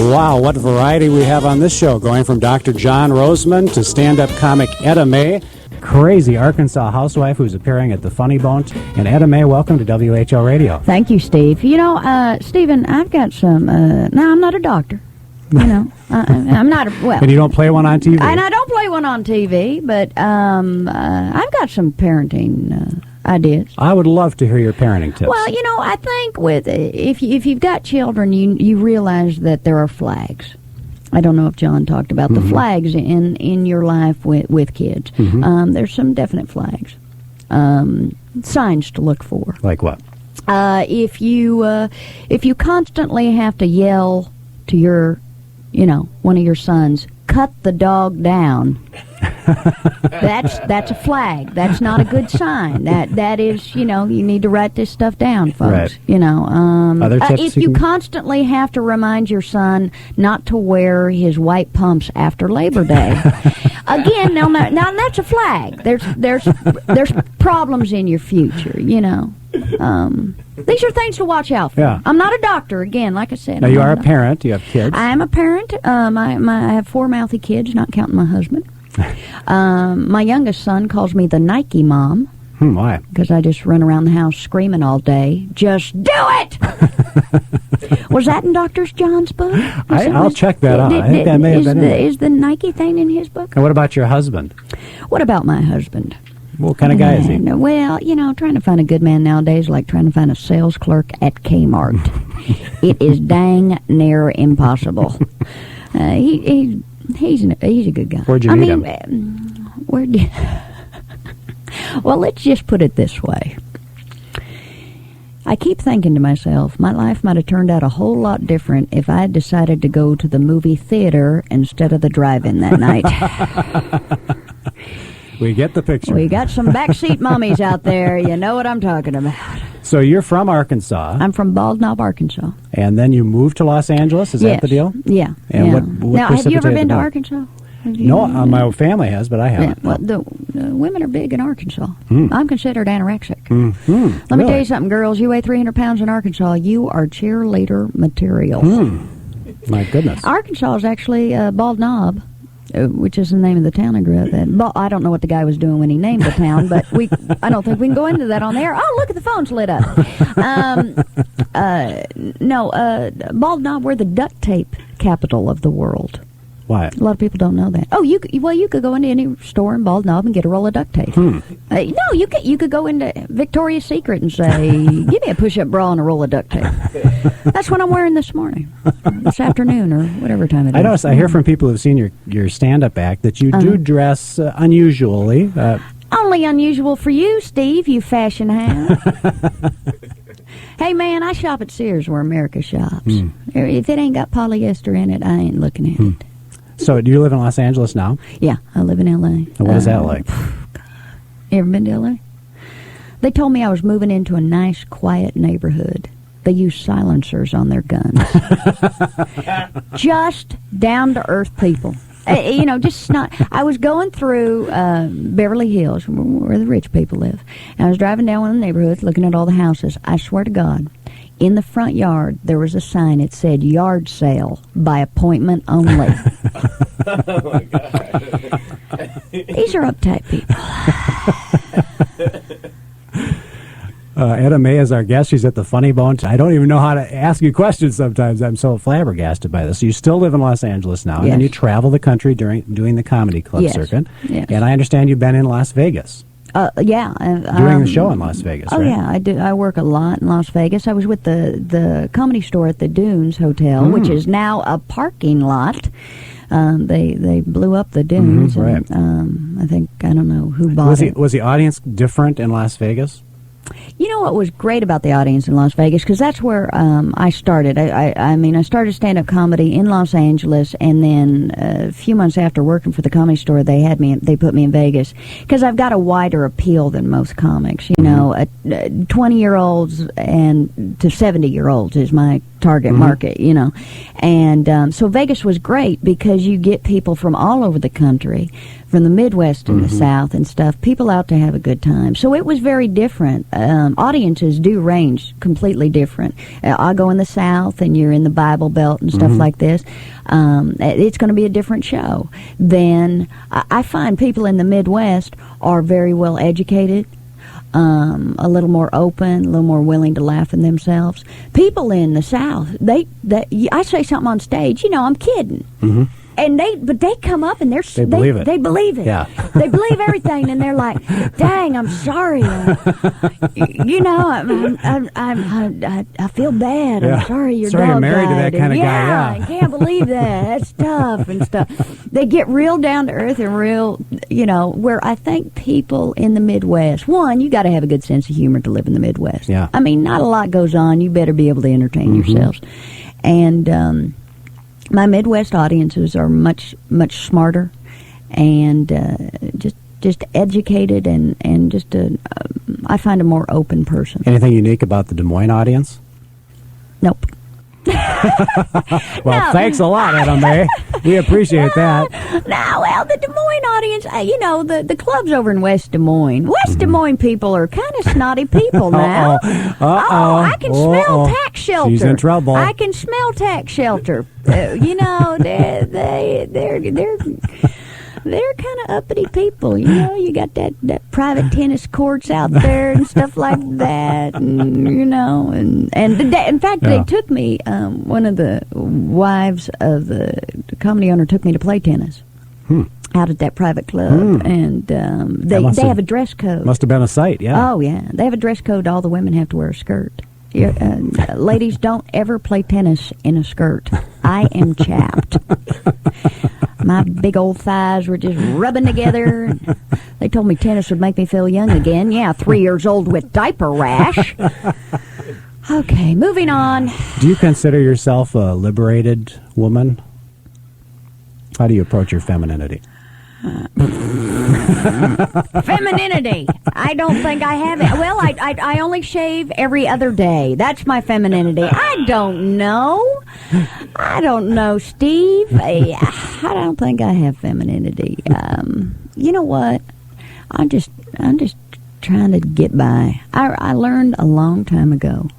Wow, what variety we have on this show, going from Dr. John Roseman to stand-up comic Etta May, crazy Arkansas housewife who's appearing at the Funny Bone. And Etta May, welcome to WHO Radio. Thank you, Steve. You know, Stephen, I've got some, now I'm not a doctor. You know, I'm not, well. And you don't play one on TV? And I don't play one on TV, but I've got some parenting ideas. I would love to hear your parenting tips. Well, you know, I think if you've got children, you realize that there are flags. I don't know if John talked about the flags in your life with kids. There's some definite flags, signs to look for. Like what? If you constantly have to yell to your, one of your sons, cut the dog down. That's a flag. That's not a good sign. That is, you need to write this stuff down, folks. Right. Other tips if you constantly have to remind your son not to wear his white pumps after Labor Day, again, now that's a flag. There's problems in your future. These are things to watch out for. Yeah. I'm not a doctor, again, like I said. Now, you are a parent. You have kids. I am a parent. I have 4 mouthy kids, not counting my husband. My youngest son calls me the Nike mom. Why? Because I just run around the house screaming all day, just do it! Was that in Dr. John's book? I'll check that out. I think that may have been in it. Is the Nike thing in his book? And what about your husband? What about my husband? What kind of guy is he? Well, trying to find a good man nowadays like trying to find a sales clerk at Kmart. It is dang near impossible. He's a good guy. Where'd you meet him? Well, let's just put it this way. I keep thinking to myself, my life might have turned out a whole lot different if I had decided to go to the movie theater instead of the drive-in that night. We get the picture. We got some backseat mommies out there. You know what I'm talking about. So you're from Arkansas. I'm from Bald Knob, Arkansas. And then you moved to Los Angeles? Is that the deal? Yeah. And yeah. what now, have you ever been to that? Arkansas? No, my family has, but I haven't. Yeah, well, the women are big in Arkansas. I'm considered anorexic. Let me tell you something, girls. You weigh 300 pounds in Arkansas. You are cheerleader material. My goodness. Arkansas is actually Bald Knob, which is the name of the town I grew up in. I don't know what the guy was doing when he named the town, but I don't think we can go into that on the air. Oh, look at the phone's lit up. Bald Knob, we're the duct tape capital of the world. Why? A lot of people don't know that. Oh, you could go into any store in Bald Knob and get a roll of duct tape. No, you could go into Victoria's Secret and say, "Give me a push-up bra and a roll of duct tape." That's what I'm wearing this morning, this afternoon, or whatever time it is. I notice. I hear from people who've seen your stand-up act that you do dress unusually. Only unusual for you, Steve. You fashion hound. Hey, man, I shop at Sears, where America shops. If it ain't got polyester in it, I ain't looking at it. So, do you live in Los Angeles now? Yeah, I live in L.A. And what is that like? You ever been to L.A.? They told me I was moving into a nice, quiet neighborhood. They use silencers on their guns. Just down-to-earth people. Just not. I was going through Beverly Hills, where the rich people live, and I was driving down one of the neighborhoods, looking at all the houses. I swear to God, in the front yard, there was a sign. It said, "Yard sale by appointment only." Oh, my God. These are uptight people. Etta May is our guest. She's at the Funny Bone. I don't even know how to ask you questions sometimes. I'm so flabbergasted by this. So you still live in Los Angeles now, and then you travel the country doing the comedy club circuit. Yes. And I understand you've been in Las Vegas. Yeah. Doing the show in Las Vegas, right? Yeah, I do. I work a lot in Las Vegas. I was with the Comedy Store at the Dunes Hotel, which is now a parking lot. They blew up the Dunes. Right. And, I don't know who bought it. Was the audience different in Las Vegas? You know what was great about the audience in Las Vegas? Because that's where I started. I started stand-up comedy in Los Angeles, and then a few months after working for the Comedy Store, they put me in Vegas because I've got a wider appeal than most comics. 20-year-olds and to 70-year-olds is my target market. And so Vegas was great because you get people from all over the country, from the Midwest and the South and stuff, people out to have a good time. So it was very different audiences do range completely different. I go in the South, and you're in the Bible Belt and stuff like this. It's going to be a different show. Then I find people in the Midwest are very well educated, a little more open, a little more willing to laugh at themselves. People in the South, I say something on stage, I'm kidding. And they come up and they believe it. They believe it. Yeah. They believe everything, and they're like, "Dang, I'm sorry. I feel bad. Yeah. I'm sorry your sorry dog I'm married died." to that kind of guy. Yeah, I can't believe that. That's tough and stuff. They get real down to earth and real, where I think people in the Midwest, one, you got to have a good sense of humor to live in the Midwest. Yeah. I mean, not a lot goes on. You better be able to entertain yourselves. And my Midwest audiences are much, much smarter and just educated and just I find a more open person. Anything unique about the Des Moines audience? Nope. Well, No. thanks a lot, Etta May. We appreciate that. No, well, the Des Moines audience, the clubs over in West Des Moines. West Des Moines people are kind of snotty people now. I can smell tax shelter. She's in trouble. I can smell tax shelter. They're kind of uppity people. You got that private tennis courts out there and stuff like that, and in fact, they took me. One of the wives of the comedy owner took me to play tennis out at that private club, and they have a dress code. Must have been a sight, yeah. Oh yeah, they have a dress code. All the women have to wear a skirt. Ladies, don't ever play tennis in a skirt. I am chapped. My big old thighs were just rubbing together. They told me tennis would make me feel young again. Yeah, 3 years old with diaper rash. Okay, moving on. Do you consider yourself a liberated woman? How do you approach your femininity? Femininity. I don't think I have it. Well, I only shave every other day. That's my femininity. I don't know, Steve. I don't think I have femininity. You know what? I'm just trying to get by. I learned a long time ago.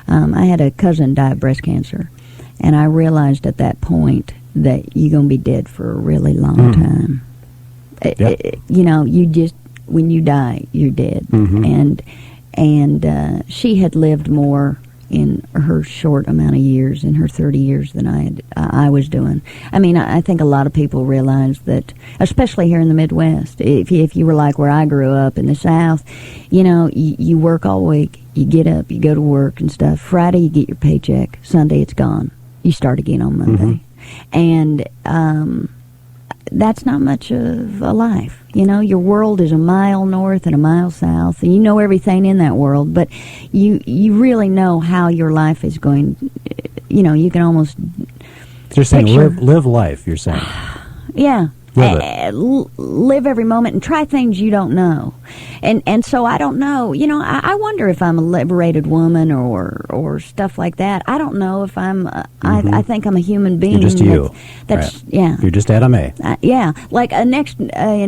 I had a cousin die of breast cancer, and I realized at that point that you're going to be dead for a really long time. Yep. You just, when you die, you're dead. And she had lived more in her short amount of years, in her 30 years, than I was doing. I mean, I think a lot of people realize that, especially here in the Midwest, if you were like where I grew up in the South, you work all week, you get up, you go to work and stuff. Friday, you get your paycheck. Sunday, it's gone. You start again on Monday. And that's not much of a life. Your world is a mile north and a mile south, and you know everything in that world, but you really know how your life is going. You can almost You're saying live life, you're saying. Yeah. Live it. Live every moment and try things you don't know. And so I don't know. I wonder if I'm a liberated woman or stuff like that. I don't know if I'm, I think I'm a human being. You're just you. That's right. Yeah. You're just Etta May. Yeah. Like in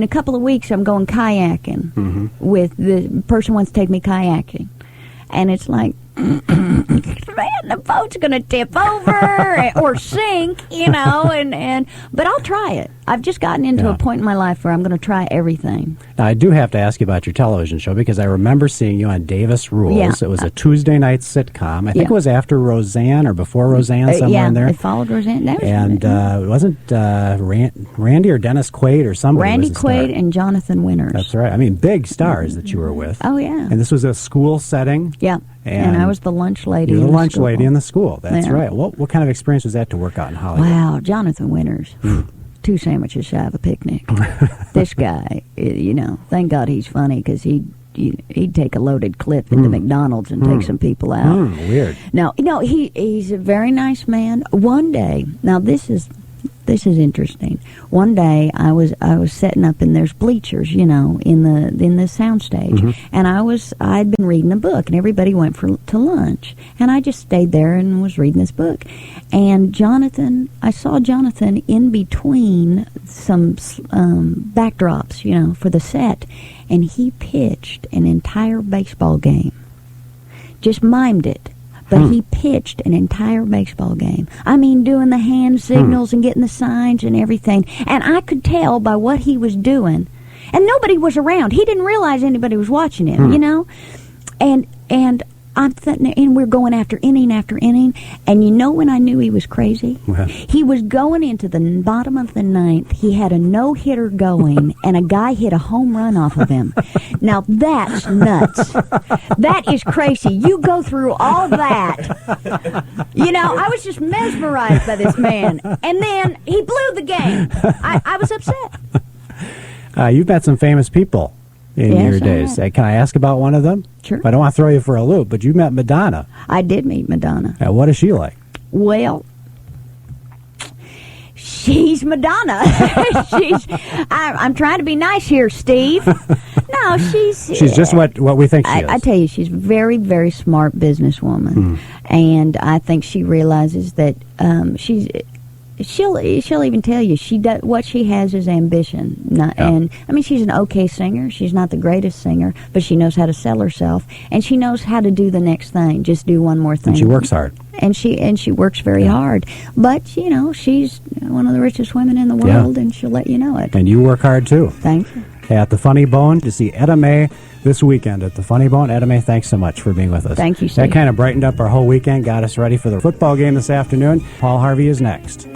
a couple of weeks, I'm going kayaking with the person wants to take me kayaking. And it's like, man, the boat's going to tip over or sink, but I'll try it. I've just gotten into a point in my life where I'm going to try everything. Now, I do have to ask you about your television show, because I remember seeing you on Davis Rules. Yeah. It was a Tuesday night sitcom. I think it was after Roseanne or before Roseanne, somewhere in there. Yeah, it followed Roseanne. That was it wasn't Randy or Dennis Quaid or somebody. Randy was the star. Quaid and Jonathan Winters. That's right. I mean, big stars that you were with. Oh, yeah. And this was a school setting. Yeah. And I was the lunch lady. You're the lunch school. lady in the school. That's Yeah. right. What kind of experience was that to work out in Hollywood? Wow, Jonathan Winters. 2 sandwiches shy of a picnic. This guy, thank God he's funny, because he'd take a loaded clip into McDonald's and take some people out. Weird. No, he's a very nice man. One day, now this is interesting. One day I was setting up, and there's bleachers, in the soundstage, and I'd been reading a book, and everybody went to lunch, and I just stayed there and was reading this book, and I saw Jonathan in between some backdrops, for the set, and he pitched an entire baseball game just mimed it. But he pitched an entire baseball game. I mean, doing the hand signals and getting the signs and everything. And I could tell by what he was doing. And nobody was around. He didn't realize anybody was watching him, you know? And and we're going after inning, and you know when I knew he was crazy? He was going into the bottom of the ninth. He had a no-hitter going, and a guy hit a home run off of him. Now, that's nuts. That is crazy. You go through all that. You know, I was just mesmerized by this man. And then he blew the game. I was upset. You've met some famous people in your days. Can I ask about one of them? Sure. I don't want to throw you for a loop, but you met Madonna. I did meet Madonna. What is she like? Well, she's Madonna. I'm trying to be nice here, Steve. No, she's just what we think she is. I tell you, she's a very, very smart businesswoman, and I think she realizes that She'll even tell you what she has is ambition. And I mean, she's an okay singer. She's not the greatest singer, but she knows how to sell herself, and she knows how to do the next thing. Just do one more thing. And she works hard. And she works very hard. But you know, she's one of the richest women in the world, and she'll let you know it. And you work hard too. Thank you. At the Funny Bone to see Etta May this weekend at the Funny Bone. Etta May, thanks so much for being with us. Thank you, Steve. That kind of brightened up our whole weekend, got us ready for the football game this afternoon. Paul Harvey is next.